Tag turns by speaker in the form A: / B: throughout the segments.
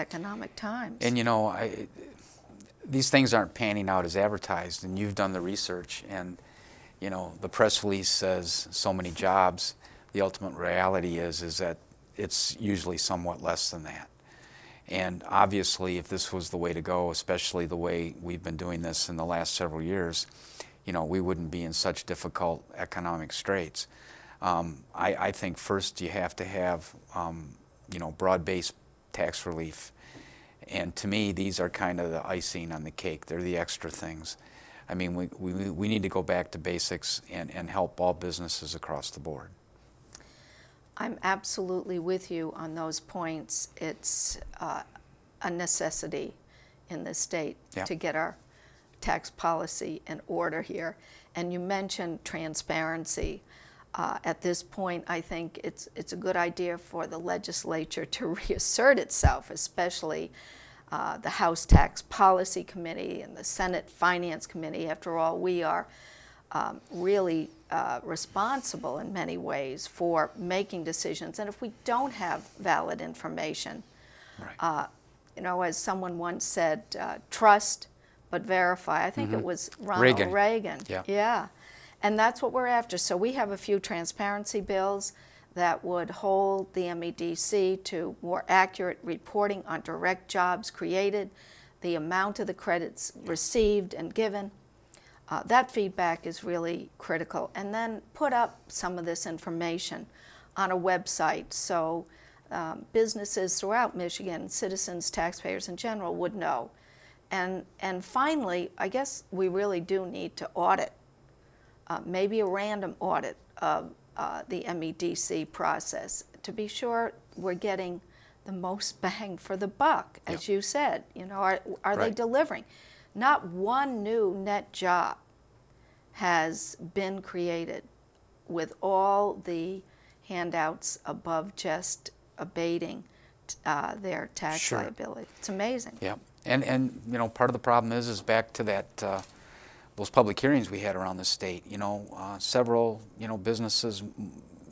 A: economic times.
B: And you know, these things aren't panning out as advertised, and you've done the research, and you know, the press release says so many jobs. The ultimate reality is that it's usually somewhat less than that. And obviously, if this was the way to go, especially the way we've been doing this in the last several years, you know, we wouldn't be in such difficult economic straits. I think first you have to have, you know, broad-based tax relief. And to me, these are kind of the icing on the cake. They're the extra things. I mean, we need to go back to basics and help all businesses across the board.
A: I'm absolutely with you on those points. It's a necessity in this state to get our tax policy in order here. And you mentioned transparency. At this point, I think it's a good idea for the legislature to reassert itself, especially the House Tax Policy Committee and the Senate Finance Committee. After all, we are really responsible in many ways for making decisions. And if we don't have valid information, you know, as someone once said, trust but verify. I think it was Ronald Reagan. Yeah. And that's what we're after. So we have a few transparency bills that would hold the MEDC to more accurate reporting on direct jobs created, the amount of the credits received and given. That feedback is really critical. And then put up some of this information on a website so businesses throughout Michigan, citizens, taxpayers in general would know. And finally, I guess we really do need to audit, maybe a random audit of the MEDC process to be sure we're getting the most bang for the buck, as you said. You know, are they delivering? Not one new net job has been created with all the handouts above just abating their tax liability. It's amazing.
B: Yeah, and you know, part of the problem is back to that those public hearings we had around the state. You know, several businesses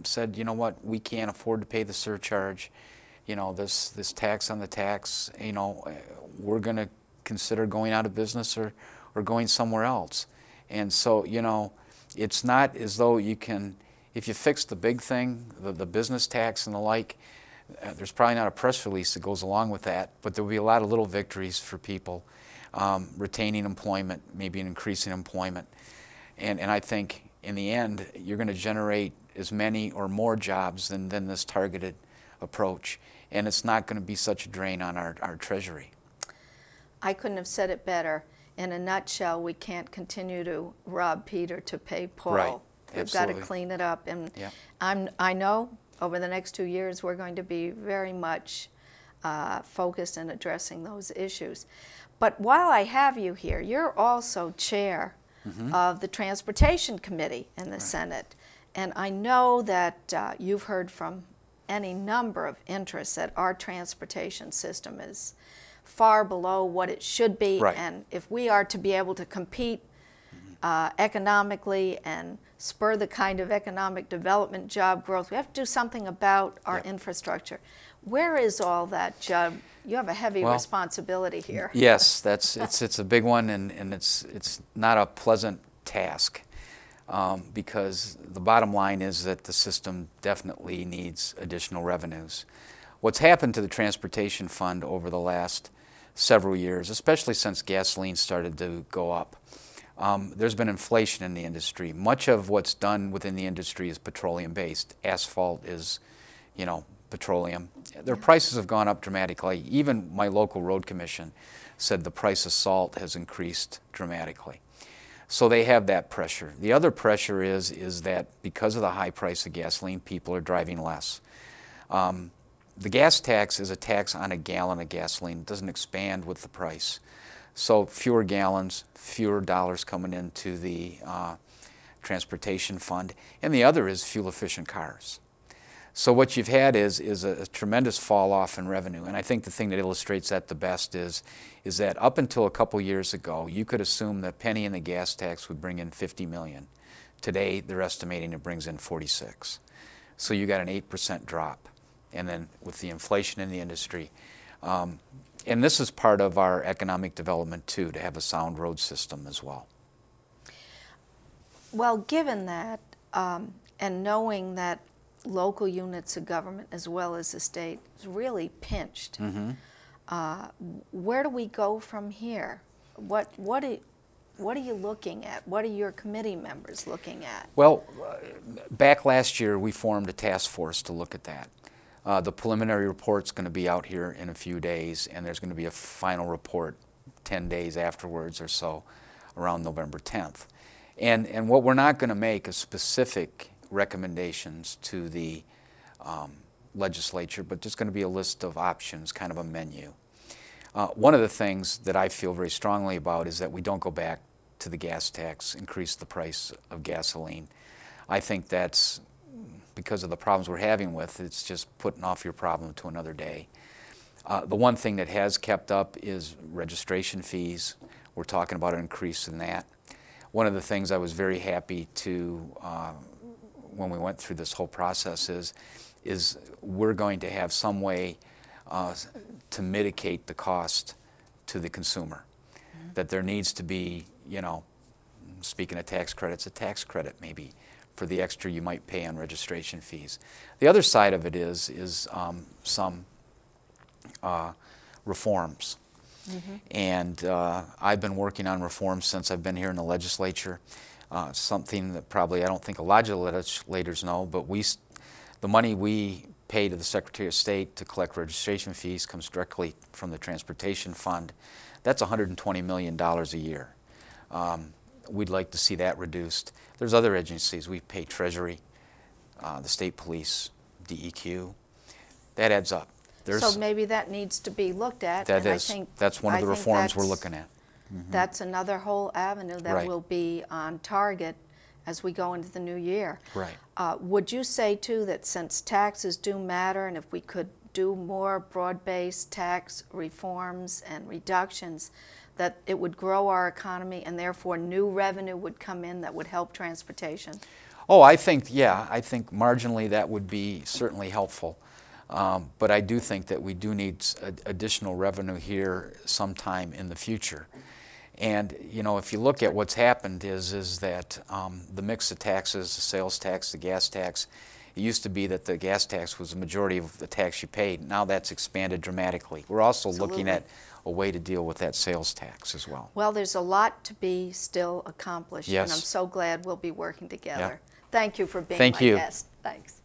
B: said, you know what, we can't afford to pay the surcharge. You know, this tax on the tax. You know, we're going to consider going out of business or going somewhere else. And so, you know, it's not as though you can, if you fix the big thing, the business tax and the like, there's probably not a press release that goes along with that, but there'll be a lot of little victories for people, retaining employment, maybe increasing employment. And I think in the end, you're going to generate as many or more jobs than this targeted approach. And it's not going to be such a drain on our treasury.
A: I couldn't have said it better. In a nutshell, we can't continue to rob Peter to pay Paul.
B: Right.
A: We've got to clean it up. And I know over the next 2 years we're going to be very much focused in addressing those issues. But while I have you here, you're also chair of the Transportation Committee in the Senate. And I know that you've heard from any number of interests that our transportation system is far below what it should be, and if we are to be able to compete economically and spur the kind of economic development, job growth, we have to do something about our infrastructure. Where is all that, Jud? You have a heavy responsibility here.
B: Yes, it's a big one, and it's not a pleasant task because the bottom line is that the system definitely needs additional revenues. What's happened to the transportation fund over the last several years, especially since gasoline started to go up, there's been inflation in the industry. Much of what's done within the industry is petroleum-based. Asphalt is, you know, petroleum. Their prices have gone up dramatically. Even my local road commission said the price of salt has increased dramatically. So they have that pressure. The other pressure is that because of the high price of gasoline, people are driving less. The gas tax is a tax on a gallon of gasoline. It doesn't expand with the price. So fewer gallons, fewer dollars coming into the transportation fund. And the other is fuel-efficient cars. So what you've had is a tremendous fall off in revenue. And I think the thing that illustrates that the best is that up until a couple years ago, you could assume that penny in the gas tax would bring in $50 million. Today, they're estimating it brings in 46. So you got an 8% drop. And then with the inflation in the industry, And this is part of our economic development too, to have a sound road system as well.
A: Well, given that, and knowing that local units of government as well as the state is really pinched, where do we go from here? What are you looking at? What are your committee members looking at?
B: Well, back last year we formed a task force to look at that. The preliminary report's going to be out here in a few days, and there's going to be a final report 10 days afterwards or so, around November 10th. And what we're not going to make is specific recommendations to the legislature, but just going to be a list of options, kind of a menu. One of the things that I feel very strongly about is that we don't go back to the gas tax, increase the price of gasoline. I think that's because of the problems we're having with it. It's just putting off your problem to another day. The one thing that has kept up is registration fees. We're talking about an increase in that. One of the things I was very happy to, when we went through this whole process, is we're going to have some way to mitigate the cost to the consumer. That there needs to be, you know, speaking of tax credits, a tax credit maybe for the extra you might pay on registration fees. The other side of it is some reforms. And I've been working on reforms since I've been here in the legislature. Something that probably I don't think a lot of legislators know, but the money we pay to the Secretary of State to collect registration fees comes directly from the Transportation Fund. That's $120 million a year. We'd like to see that reduced. There's other agencies. We pay Treasury, the State Police, DEQ. That adds up.
A: So maybe that needs to be looked at.
B: That's one of the reforms we're looking at.
A: That's another whole avenue that will be on target as we go into the new year.
B: Right.
A: Would you say, too, that since taxes do matter, and if we could do more broad-based tax reforms and reductions, that it would grow our economy and therefore new revenue would come in that would help transportation?
B: Oh, I think marginally that would be certainly helpful. But I do think that we do need additional revenue here sometime in the future. And, you know, if you look at what's happened is that the mix of taxes, the sales tax, the gas tax, it used to be that the gas tax was the majority of the tax you paid. Now that's expanded dramatically. We're also looking at a way to deal with that sales tax as well.
A: Well, there's a lot to be still accomplished,
B: yes.
A: And I'm so glad we'll be working together.
B: Yeah.
A: Thank you for being my guest. Thanks.